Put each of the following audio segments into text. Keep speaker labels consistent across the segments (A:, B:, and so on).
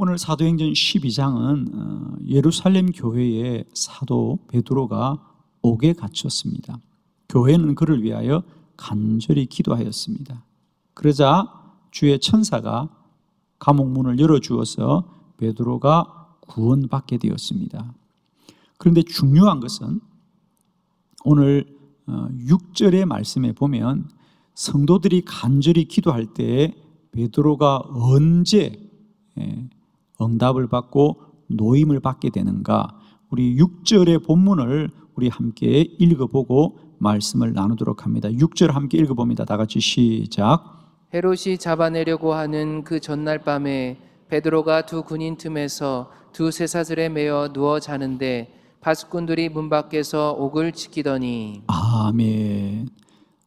A: 오늘 사도행전 12장은 예루살렘 교회에 사도 베드로가 옥에 갇혔습니다. 교회는 그를 위하여 간절히 기도하였습니다. 그러자 주의 천사가 감옥 문을 열어주어서 베드로가 구원받게 되었습니다. 그런데 중요한 것은 오늘 6절의 말씀에 보면 성도들이 간절히 기도할 때 베드로가 언제 응답을 받고 노임을 받게 되는가, 우리 6절의 본문을 우리 함께 읽어보고 말씀을 나누도록 합니다. 6절 함께 읽어봅니다. 다 같이 시작.
B: 헤롯이 잡아내려고 하는 그 전날 밤에 베드로가 두 군인 틈에서 두 쇠사슬에 매어 누워 자는데 파수꾼들이 문 밖에서 옥을 지키더니.
A: 아멘.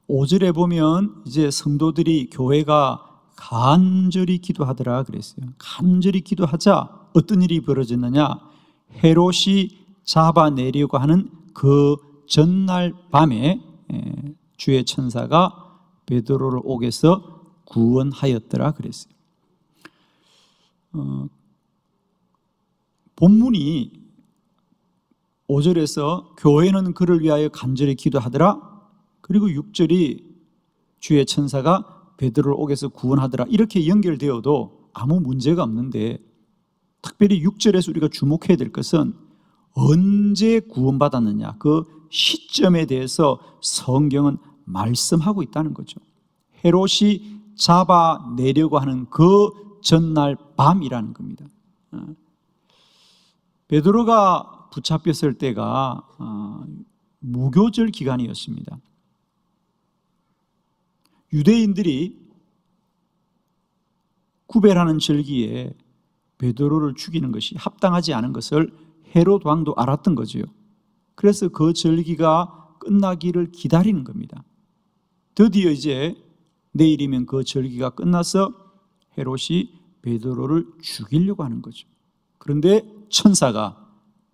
A: 5절에 보면 이제 성도들이 교회가 간절히 기도하더라 그랬어요. 간절히 기도하자 어떤 일이 벌어졌느냐, 헤롯이 잡아내려고 하는 그 전날 밤에 주의 천사가 베드로를 옥에서 구원하였더라 그랬어요. 본문이 5절에서 교회는 그를 위하여 간절히 기도하더라, 그리고 6절이 주의 천사가 베드로를 옥에서 구원하더라, 이렇게 연결되어도 아무 문제가 없는데, 특별히 6절에서 우리가 주목해야 될 것은 언제 구원받았느냐, 그 시점에 대해서 성경은 말씀하고 있다는 거죠. 헤롯이 잡아내려고 하는 그 전날 밤이라는 겁니다. 베드로가 붙잡혔을 때가 무교절 기간이었습니다. 유대인들이 구별하는 절기에 베드로를 죽이는 것이 합당하지 않은 것을 헤롯 왕도 알았던 거죠. 그래서 그 절기가 끝나기를 기다리는 겁니다. 드디어 이제 내일이면 그 절기가 끝나서 헤롯이 베드로를 죽이려고 하는 거죠. 그런데 천사가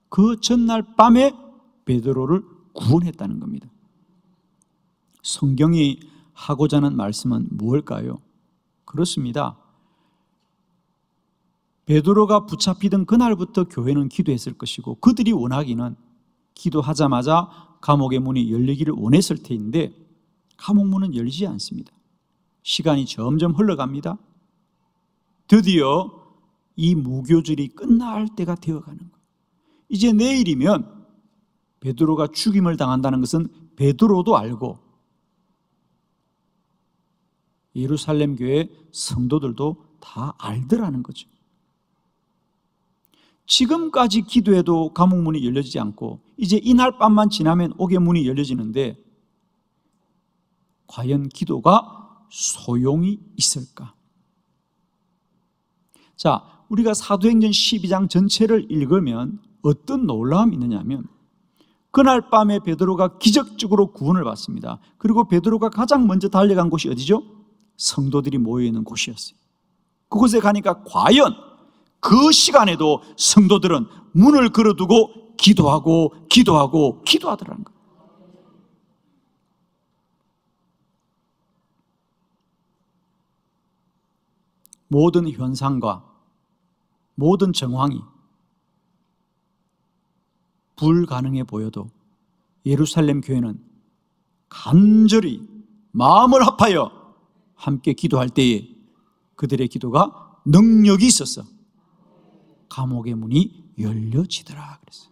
A: 그 전날 밤에 베드로를 구원했다는 겁니다. 성경이 하고자 하는 말씀은 무엇일까요? 그렇습니다. 베드로가 붙잡히던 그날부터 교회는 기도했을 것이고, 그들이 원하기는 기도하자마자 감옥의 문이 열리기를 원했을 테인데 감옥 문은 열리지 않습니다. 시간이 점점 흘러갑니다. 드디어 이 무교절이 끝날 때가 되어가는 거예요. 이제 내일이면 베드로가 죽임을 당한다는 것은 베드로도 알고 예루살렘 교회 성도들도 다 알더라는 거죠. 지금까지 기도해도 감옥 문이 열려지지 않고 이제 이날 밤만 지나면 옥의 문이 열려지는데 과연 기도가 소용이 있을까? 자, 우리가 사도행전 12장 전체를 읽으면 어떤 놀라움이 있느냐면, 그날 밤에 베드로가 기적적으로 구원을 받습니다. 그리고 베드로가 가장 먼저 달려간 곳이 어디죠? 성도들이 모여있는 곳이었어요. 그곳에 가니까 과연 그 시간에도 성도들은 문을 걸어두고 기도하더라는 거예요. 모든 현상과 모든 정황이 불가능해 보여도 예루살렘 교회는 간절히 마음을 합하여 함께 기도할 때에 그들의 기도가 능력이 있어서 감옥의 문이 열려지더라 그랬어요.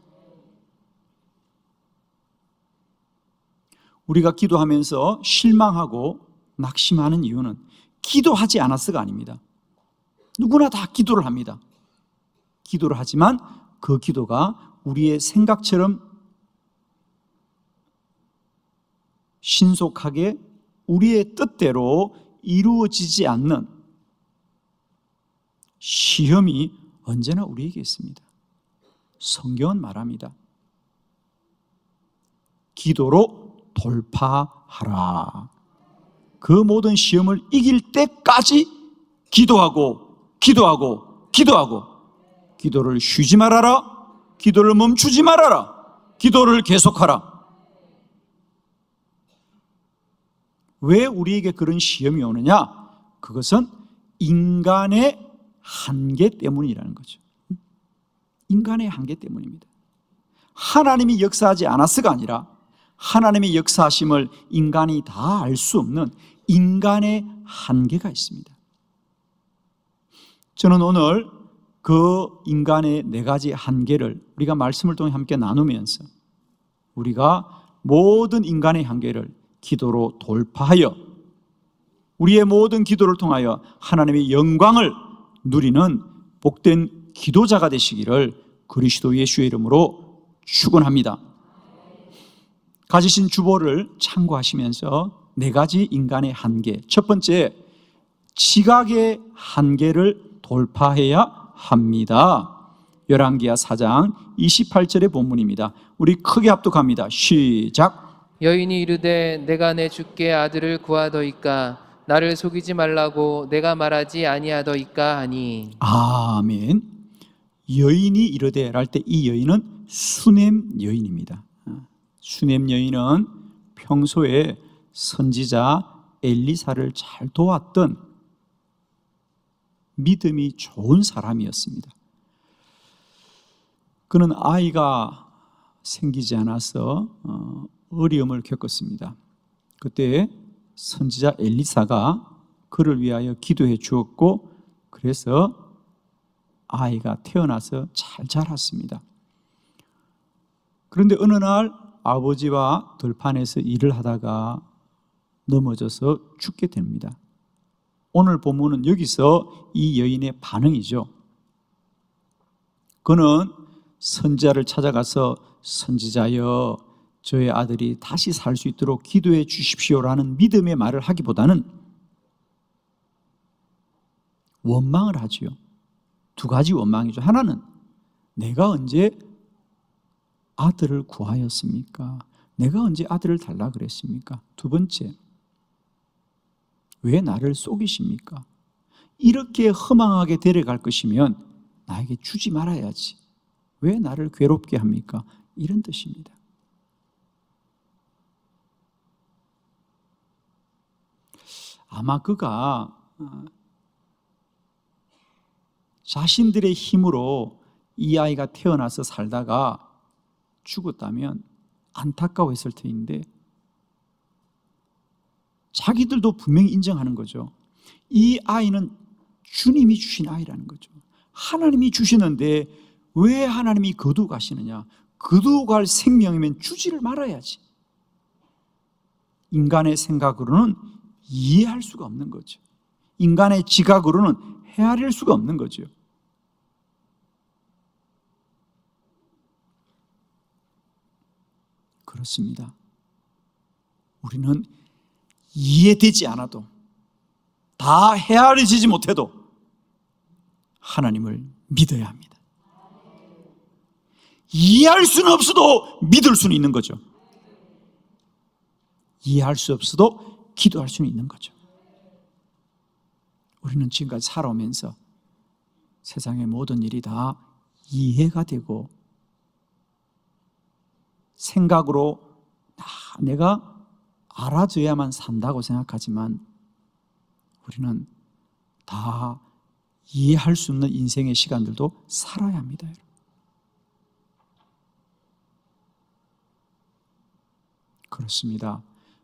A: 우리가 기도하면서 실망하고 낙심하는 이유는 기도하지 않았어가 아닙니다. 누구나 다 기도를 합니다. 기도를 하지만 그 기도가 우리의 생각처럼 신속하게 우리의 뜻대로 이루어지지 않는 시험이 언제나 우리에게 있습니다. 성경은 말합니다. 기도로 돌파하라. 그 모든 시험을 이길 때까지 기도하고 기도를 쉬지 말아라. 기도를 멈추지 말아라. 기도를 계속하라. 왜 우리에게 그런 시험이 오느냐? 그것은 인간의 한계 때문이라는 거죠. 인간의 한계 때문입니다. 하나님이 역사하지 않았어가 아니라 하나님의 역사하심을 인간이 다 알 수 없는 인간의 한계가 있습니다. 저는 오늘 그 인간의 4가지 한계를 우리가 말씀을 통해 함께 나누면서 우리가 모든 인간의 한계를 기도로 돌파하여 우리의 모든 기도를 통하여 하나님의 영광을 누리는 복된 기도자가 되시기를 그리스도 예수의 이름으로 축원합니다. 가지신 주보를 참고하시면서 4가지 인간의 한계. 첫 번째, 지각의 한계를 돌파해야 합니다. 열왕기하 4장 28절의 본문입니다. 우리 크게 합독합니다. 시작.
B: 여인이 이르되 내가 내 주께 아들을 구하더이까 나를 속이지 말라고 내가 말하지 아니하더이까 하니.
A: 아멘. 여인이 이르되 랄 때 이 여인은 수넴 여인입니다. 수넴 여인은 평소에 선지자 엘리사를 잘 도왔던 믿음이 좋은 사람이었습니다. 그는 아이가 생기지 않아서 어려움을 겪었습니다. 그때 선지자 엘리사가 그를 위하여 기도해 주었고 그래서 아이가 태어나서 잘 자랐습니다. 그런데 어느 날 아버지와 들판에서 일을 하다가 넘어져서 죽게 됩니다. 오늘 본문은 여기서 이 여인의 반응이죠. 그는 선지자를 찾아가서 선지자여 저의 아들이 다시 살 수 있도록 기도해 주십시오라는 믿음의 말을 하기보다는 원망을 하지요. 2가지 원망이죠. 하나는 내가 언제 아들을 구하였습니까? 내가 언제 아들을 달라 그랬습니까? 2번째, 왜 나를 속이십니까? 이렇게 허망하게 데려갈 것이면 나에게 주지 말아야지. 왜 나를 괴롭게 합니까? 이런 뜻입니다. 아마 그가 자신들의 힘으로 이 아이가 태어나서 살다가 죽었다면 안타까워했을 터인데 자기들도 분명히 인정하는 거죠. 이 아이는 주님이 주신 아이라는 거죠. 하나님이 주시는데 왜 하나님이 거두어 가시느냐? 거두어 갈 생명이면 주지를 말아야지. 인간의 생각으로는 이해할 수가 없는 거죠. 인간의 지각으로는 헤아릴 수가 없는 거죠. 그렇습니다. 우리는 이해되지 않아도 다 헤아려지지 못해도 하나님을 믿어야 합니다. 이해할 수는 없어도 믿을 수는 있는 거죠. 이해할 수 없어도 기도할 수는 있는 거죠. 우리는 지금까지 살아오면서 세상의 모든 일이 다 이해가 되고 생각으로 내가 알아줘야만 산다고 생각하지만 우리는 다 이해할 수 없는 인생의 시간들도 살아야 합니다. 그렇습니다.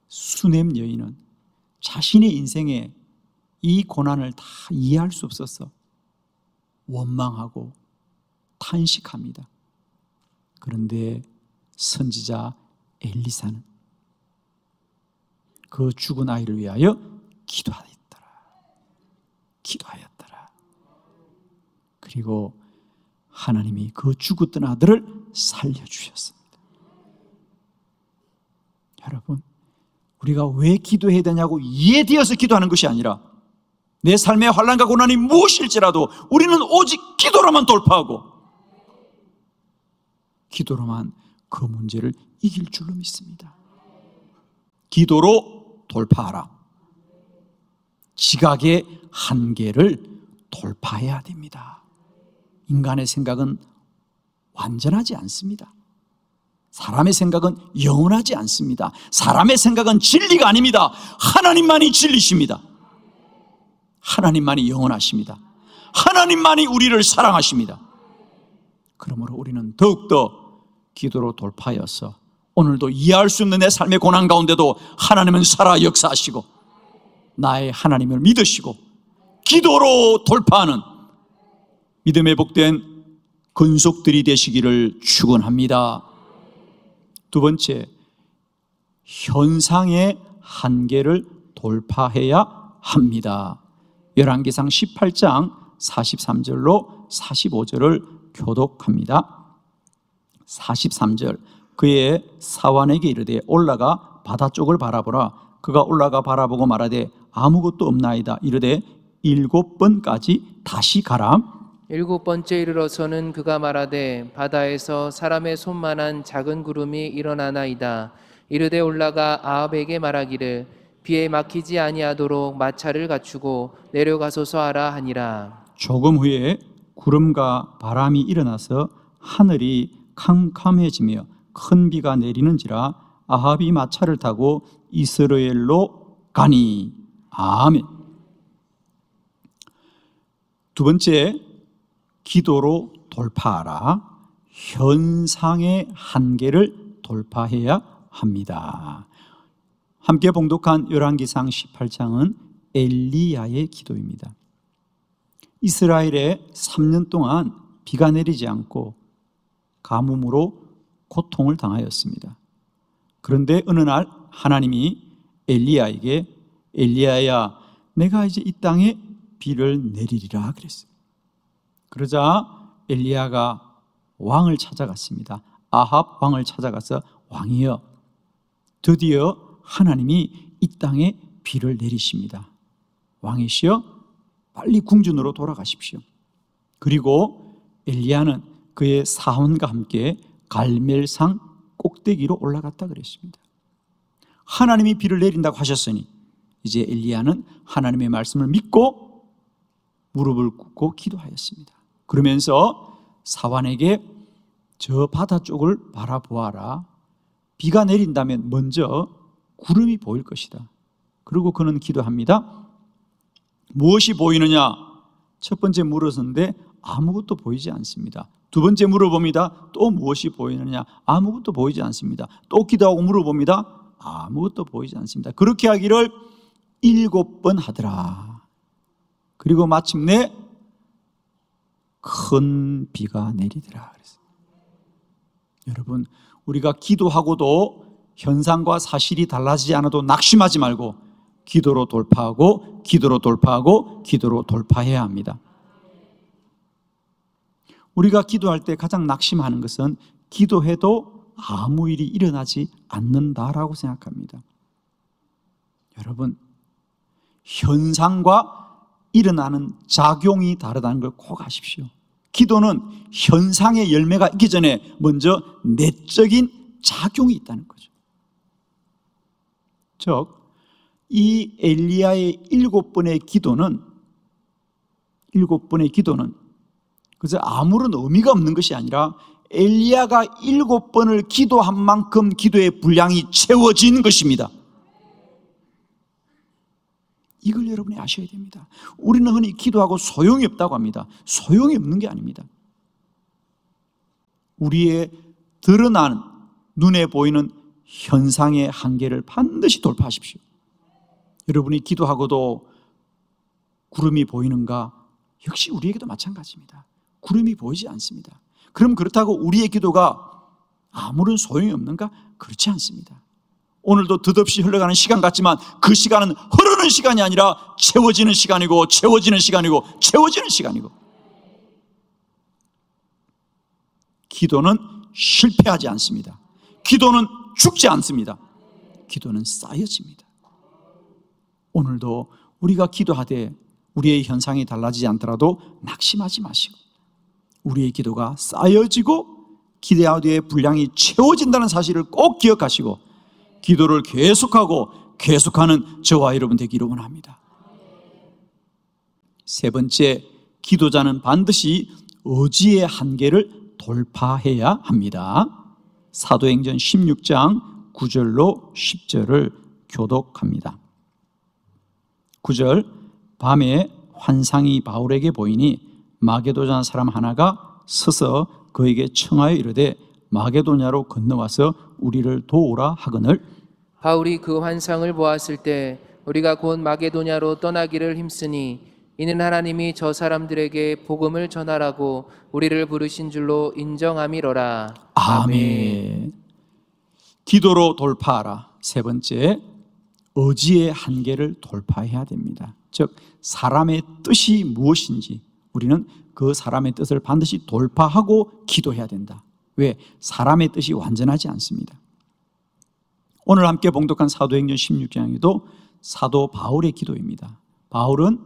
A: 수넴 여인은 자신의 인생에 이 고난을 다 이해할 수 없어서 원망하고 탄식합니다. 그런데 선지자 엘리사는 그 죽은 아이를 위하여 기도하였더라. 그리고 하나님이 그 죽었던 아들을 살려주셨습니다. 여러분, 우리가 왜 기도해야 되냐고 이해되어서 기도하는 것이 아니라 내 삶의 환난과 고난이 무엇일지라도 우리는 오직 기도로만 돌파하고 기도로만 그 문제를 이길 줄로 믿습니다. 기도로 돌파하라. 지각의 한계를 돌파해야 됩니다. 인간의 생각은 완전하지 않습니다. 사람의 생각은 영원하지 않습니다. 사람의 생각은 진리가 아닙니다. 하나님만이 진리십니다. 하나님만이 영원하십니다. 하나님만이 우리를 사랑하십니다. 그러므로 우리는 더욱더 기도로 돌파하여서 오늘도 이해할 수 없는 내 삶의 고난 가운데도 하나님은 살아 역사하시고 나의 하나님을 믿으시고 기도로 돌파하는 믿음의 복된 근속들이 되시기를 축원합니다. 두 번째, 현상의 한계를 돌파해야 합니다. 열왕기상 18장 43절로 45절을 교독합니다. 43절, 그의 사환에게 이르되 올라가 바다 쪽을 바라보라. 그가 올라가 바라보고 말하되 아무것도 없나이다. 이르되 7번까지 다시 가라.
B: 7번째 이르러서는 그가 말하되 바다에서 사람의 손만한 작은 구름이 일어나나이다. 이르되 올라가 아합에게 말하기를 비에 막히지 아니하도록 마차를 갖추고 내려가소서 하라 하니라.
A: 조금 후에 구름과 바람이 일어나서 하늘이 캄캄해지며 큰 비가 내리는지라 아합이 마차를 타고 이스라엘로 가니. 아멘. 두 번째, 기도로 돌파하라. 현상의 한계를 돌파해야 합니다. 함께 봉독한 열왕기상 18장은 엘리야의 기도입니다. 이스라엘에 3년 동안 비가 내리지 않고 가뭄으로 고통을 당하였습니다. 그런데 어느 날 하나님이 엘리야에게 엘리야야, 내가 이제 이 땅에 비를 내리리라 그랬어요. 그러자 엘리야가 왕을 찾아갔습니다. 아합 왕을 찾아가서 왕이여, 드디어 하나님이 이 땅에 비를 내리십니다. 왕이시여, 빨리 궁전으로 돌아가십시오. 그리고 엘리야는 그의 사원과 함께 갈멜산 꼭대기로 올라갔다 그랬습니다. 하나님이 비를 내린다고 하셨으니 이제 엘리야는 하나님의 말씀을 믿고 무릎을 꿇고 기도하였습니다. 그러면서 사환에게 저 바다 쪽을 바라보아라. 비가 내린다면 먼저 구름이 보일 것이다. 그리고 그는 기도합니다. 무엇이 보이느냐? 첫 번째 물었는데 아무것도 보이지 않습니다. 두 번째 물어봅니다. 또 무엇이 보이느냐? 아무것도 보이지 않습니다. 또 기도하고 물어봅니다. 아무것도 보이지 않습니다. 그렇게 하기를 7번 하더라. 그리고 마침내 큰 비가 내리더라 그랬어요. 여러분, 우리가 기도하고도 현상과 사실이 달라지지 않아도 낙심하지 말고 기도로 돌파하고 기도로 돌파하고 기도로 돌파해야 합니다. 우리가 기도할 때 가장 낙심하는 것은 기도해도 아무 일이 일어나지 않는다라고 생각합니다. 여러분, 현상과 일어나는 작용이 다르다는 걸 꼭 아십시오. 기도는 현상의 열매가 있기 전에 먼저 내적인 작용이 있다는 거죠. 즉, 이 엘리야의 7번의 기도는 그래서 아무런 의미가 없는 것이 아니라 엘리야가 7번을 기도한 만큼 기도의 분량이 채워진 것입니다. 이걸 여러분이 아셔야 됩니다. 우리는 흔히 기도하고 소용이 없다고 합니다. 소용이 없는 게 아닙니다. 우리의 드러나는 눈에 보이는 현상의 한계를 반드시 돌파하십시오. 여러분이 기도하고도 구름이 보이는가? 역시 우리에게도 마찬가지입니다. 구름이 보이지 않습니다. 그럼 그렇다고 우리의 기도가 아무런 소용이 없는가? 그렇지 않습니다. 오늘도 덧없이 흘러가는 시간 같지만 그 시간은 흐르는 시간이 아니라 채워지는 시간이고 채워지는 시간이고 채워지는 시간이고, 기도는 실패하지 않습니다. 기도는 죽지 않습니다. 기도는 쌓여집니다. 오늘도 우리가 기도하되 우리의 현상이 달라지지 않더라도 낙심하지 마시고 우리의 기도가 쌓여지고 기도의 분량이 채워진다는 사실을 꼭 기억하시고 기도를 계속하고 계속하는 저와 여러분 되기를 원합니다. 세 번째, 기도자는 반드시 의지의 한계를 돌파해야 합니다. 사도행전 16장 9절로 10절을 교독합니다. 9절, 밤에 환상이 바울에게 보이니 마게도냐 사람 하나가 서서 그에게 청하여 이르되 마게도냐로 건너와서 우리를 도우라 하거늘.
B: 바울이 그 환상을 보았을 때 우리가 곧 마게도냐로 떠나기를 힘쓰니 이는 하나님이 저 사람들에게 복음을 전하라고 우리를 부르신 줄로 인정함이로라.
A: 아멘. 기도로 돌파하라. 세 번째, 의지의 한계를 돌파해야 됩니다. 즉 사람의 뜻이 무엇인지 우리는 그 사람의 뜻을 반드시 돌파하고 기도해야 된다. 왜? 사람의 뜻이 완전하지 않습니다. 오늘 함께 봉독한 사도행전 16장에도 사도 바울의 기도입니다. 바울은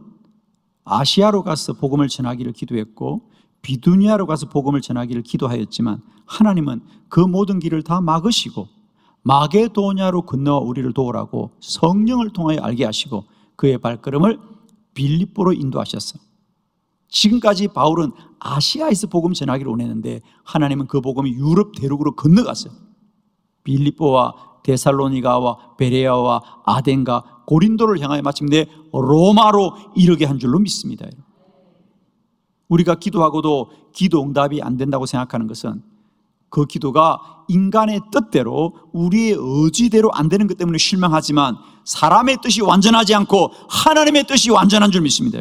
A: 아시아로 가서 복음을 전하기를 기도했고 비두니아로 가서 복음을 전하기를 기도하였지만 하나님은 그 모든 길을 다 막으시고 마게도냐로 건너와 우리를 도우라고 성령을 통하여 알게 하시고 그의 발걸음을 빌립보로 인도하셨어. 지금까지 바울은 아시아에서 복음 전하기를 원했는데 하나님은 그 복음이 유럽 대륙으로 건너갔어요. 빌립보와 데살로니가와 베레아와 아덴과 고린도를 향하여 마침내 로마로 이르게 한 줄로 믿습니다. 우리가 기도하고도 기도 응답이 안 된다고 생각하는 것은 그 기도가 인간의 뜻대로 우리의 의지대로 안 되는 것 때문에 실망하지만 사람의 뜻이 완전하지 않고 하나님의 뜻이 완전한 줄 믿습니다.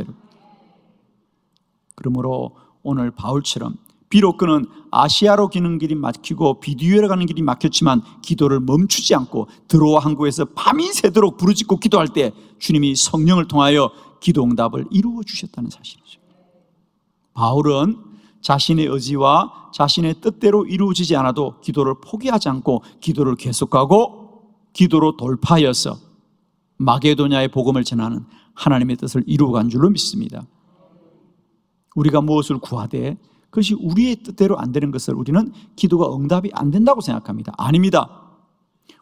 A: 그러므로 오늘 바울처럼 비록 그는 아시아로 가는 길이 막히고 비두니아로 가는 길이 막혔지만 기도를 멈추지 않고 드로아 항구에서 밤이 새도록 부르짖고 기도할 때 주님이 성령을 통하여 기도 응답을 이루어 주셨다는 사실이죠. 바울은 자신의 의지와 자신의 뜻대로 이루어지지 않아도 기도를 포기하지 않고 기도를 계속하고 기도로 돌파하여서 마게도냐의 복음을 전하는 하나님의 뜻을 이루어간 줄로 믿습니다. 우리가 무엇을 구하되 그것이 우리의 뜻대로 안 되는 것을 우리는 기도가 응답이 안 된다고 생각합니다. 아닙니다.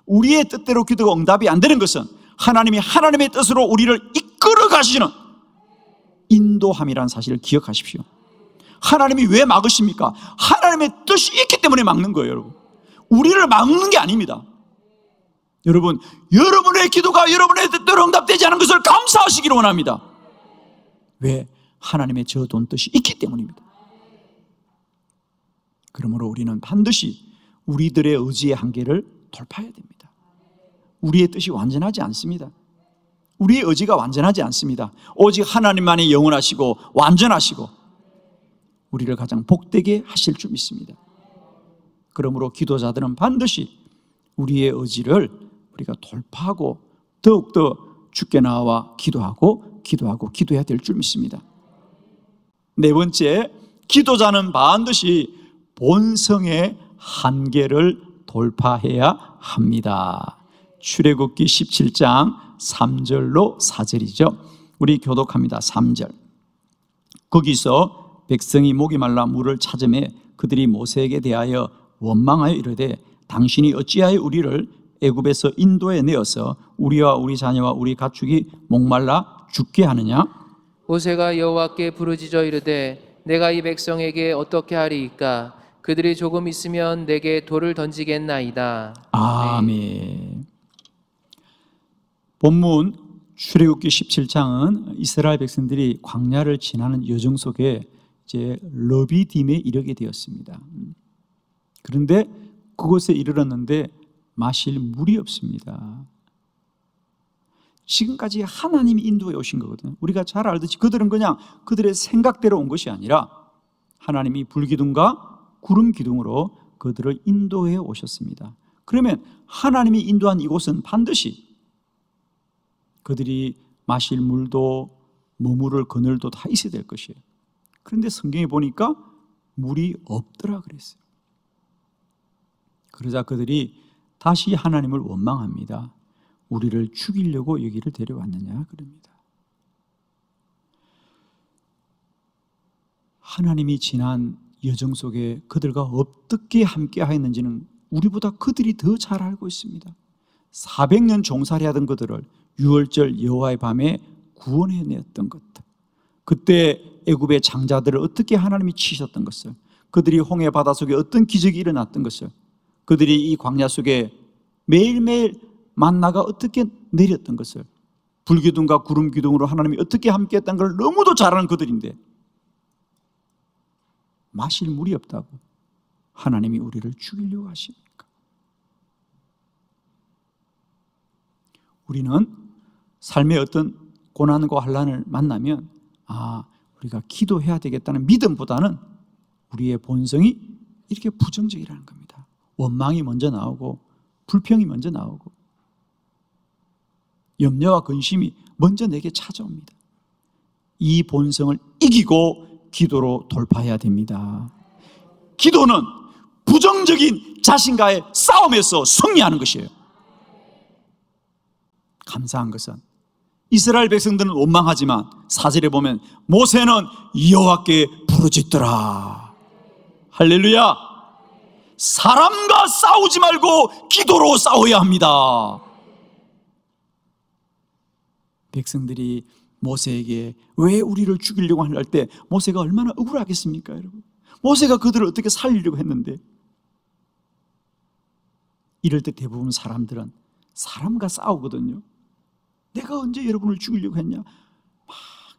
A: 우리의 뜻대로 기도가 응답이 안 되는 것은 하나님이 하나님의 뜻으로 우리를 이끌어 가시는 인도함이라는 사실을 기억하십시오. 하나님이 왜 막으십니까? 하나님의 뜻이 있기 때문에 막는 거예요, 여러분. 우리를 막는 게 아닙니다. 여러분, 여러분의 기도가 여러분의 뜻대로 응답되지 않은 것을 감사하시기를 원합니다. 왜? 하나님의 저돈 뜻이 있기 때문입니다. 그러므로 우리는 반드시 우리들의 의지의 한계를 돌파해야 됩니다. 우리의 뜻이 완전하지 않습니다. 우리의 의지가 완전하지 않습니다. 오직 하나님만이 영원하시고 완전하시고 우리를 가장 복되게 하실 줄 믿습니다. 그러므로 기도자들은 반드시 우리의 의지를 우리가 돌파하고 더욱더 주께 나와 기도하고 기도해야 될 줄 믿습니다. 네 번째, 기도자는 반드시 본성의 한계를 돌파해야 합니다. 출애굽기 17장 3절로 4절이죠. 우리 교독합니다. 3절. 거기서 백성이 목이 말라 물을 찾음에 그들이 모세에게 대하여 원망하여 이르되 당신이 어찌하여 우리를 애굽에서 인도에 내어서 우리와 우리 자녀와 우리 가축이 목말라 죽게 하느냐?
B: 모세가 여호와께 부르짖어 이르되 내가 이 백성에게 어떻게 하리이까? 그들이 조금 있으면 내게 돌을 던지겠나이다.
A: 아멘. 본문 출애굽기 17장은 이스라엘 백성들이 광야를 지나는 여정 속에 이제 르비딤에 이르게 되었습니다. 그런데 그곳에 이르렀는데 마실 물이 없습니다. 지금까지 하나님이 인도해 오신 거거든요. 우리가 잘 알듯이 그들은 그냥 그들의 생각대로 온 것이 아니라 하나님이 불기둥과 구름 기둥으로 그들을 인도해 오셨습니다. 그러면 하나님이 인도한 이곳은 반드시 그들이 마실 물도 머무를 그늘도 다 있어야 될 것이에요. 그런데 성경에 보니까 물이 없더라 그랬어요. 그러자 그들이 다시 하나님을 원망합니다. 우리를 죽이려고 여기를 데려왔느냐 그럽니다. 하나님이 지난 여정 속에 그들과 어떻게 함께 하였는지는 우리보다 그들이 더 잘 알고 있습니다. 400년 종살이하던 그들을 유월절 여호와의 밤에 구원해냈던 것들, 그때 애굽의 장자들을 어떻게 하나님이 치셨던 것을, 그들이 홍해 바다 속에 어떤 기적이 일어났던 것을, 그들이 이 광야 속에 매일매일 만나가 어떻게 내렸던 것을, 불기둥과 구름 기둥으로 하나님이 어떻게 함께했다는 걸 너무도 잘 아는 그들인데 마실 물이 없다고 하나님이 우리를 죽이려고 하십니까? 우리는 삶의 어떤 고난과 환난을 만나면 우리가 기도해야 되겠다는 믿음보다는 우리의 본성이 이렇게 부정적이라는 겁니다. 원망이 먼저 나오고 불평이 먼저 나오고 염려와 근심이 먼저 내게 찾아옵니다. 이 본성을 이기고 기도로 돌파해야 됩니다. 기도는 부정적인 자신과의 싸움에서 승리하는 것이에요. 감사한 것은 이스라엘 백성들은 원망하지만 4절에 보면 모세는 여호와께 부르짖더라. 할렐루야. 사람과 싸우지 말고 기도로 싸워야 합니다. 백성들이 모세에게 왜 우리를 죽이려고 할 때 모세가 얼마나 억울하겠습니까, 여러분? 모세가 그들을 어떻게 살리려고 했는데 이럴 때 대부분 사람들은 사람과 싸우거든요. 내가 언제 여러분을 죽이려고 했냐? 막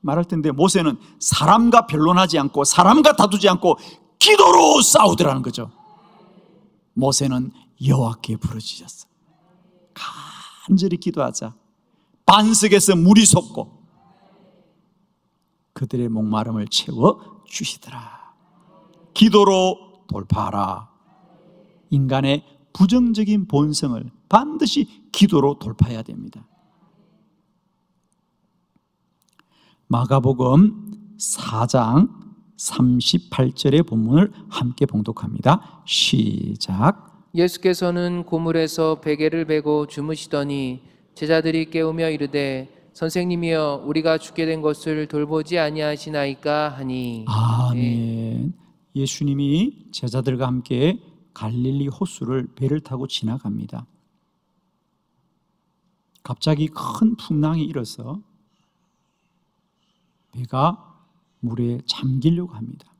A: 말할 텐데 모세는 사람과 변론하지 않고 사람과 다투지 않고 기도로 싸우더라는 거죠. 모세는 여호와께 부르짖었어. 간절히 기도하자. 반석에서 물이 솟고 그들의 목마름을 채워 주시더라. 기도로 돌파하라. 인간의 부정적인 본성을 반드시 기도로 돌파해야 됩니다. 마가복음 4장 38절의 본문을 함께 봉독합니다. 시작.
B: 예수께서는 고물에서 베개를 베고 주무시더니 제자들이 깨우며 이르되 선생님이여 우리가 죽게 된 것을 돌보지 아니하시나이까 하니.
A: 아멘. 예수님이 제자들과 함께 갈릴리 호수를 배를 타고 지나갑니다. 갑자기 큰 풍랑이 일어서 배가 물에 잠기려고 합니다.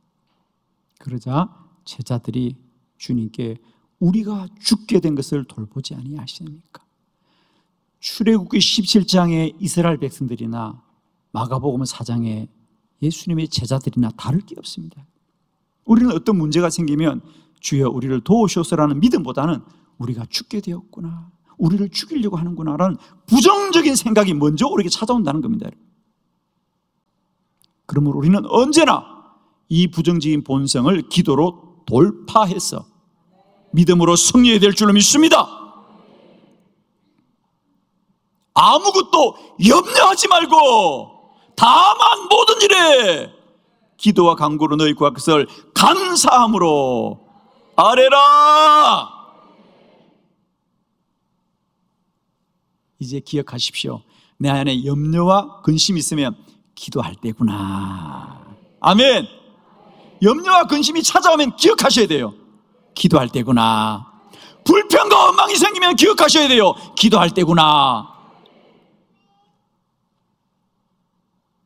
A: 그러자 제자들이 주님께 우리가 죽게 된 것을 돌보지 아니하십니까? 출애굽기 17장의 이스라엘 백성들이나 마가복음 4장의 예수님의 제자들이나 다를 게 없습니다. 우리는 어떤 문제가 생기면 주여 우리를 도우시옵소서라는 믿음보다는 우리가 죽게 되었구나, 우리를 죽이려고 하는구나라는 부정적인 생각이 먼저 우리에게 찾아온다는 겁니다. 그러므로 우리는 언제나 이 부정적인 본성을 기도로 돌파해서 믿음으로 승리해야 될 줄로 믿습니다. 아무것도 염려하지 말고 다만 모든 일에 기도와 간구로 너희 구할 것을 감사함으로 아뢰라. 이제 기억하십시오. 내 안에 염려와 근심이 있으면 기도할 때구나. 아멘. 염려와 근심이 찾아오면 기억하셔야 돼요. 기도할 때구나. 불평과 원망이 생기면 기억하셔야 돼요. 기도할 때구나.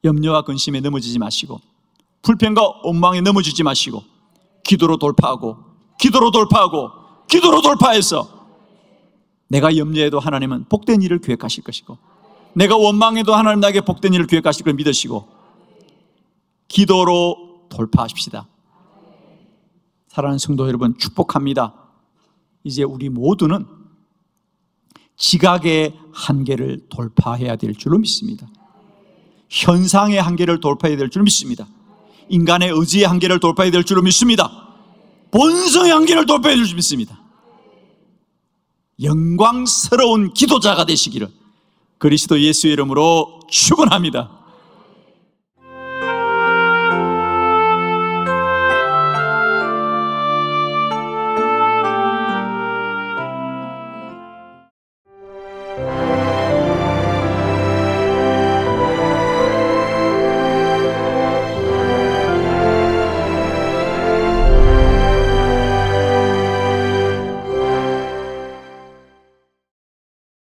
A: 염려와 근심에 넘어지지 마시고 불평과 원망에 넘어지지 마시고 기도로 돌파하고 기도로 돌파하고 기도로 돌파해서 내가 염려해도 하나님은 복된 일을 계획하실 것이고 내가 원망해도 하나님 나에게 복된 일을 계획하실 걸 믿으시고 기도로 돌파하십시다. 사랑하는 성도 여러분, 축복합니다. 이제 우리 모두는 지각의 한계를 돌파해야 될 줄로 믿습니다. 현상의 한계를 돌파해야 될 줄로 믿습니다. 인간의 의지의 한계를 돌파해야 될 줄로 믿습니다. 본성의 한계를 돌파해야 될 줄로 믿습니다. 영광스러운 기도자가 되시기를 그리스도 예수의 이름으로 축원합니다.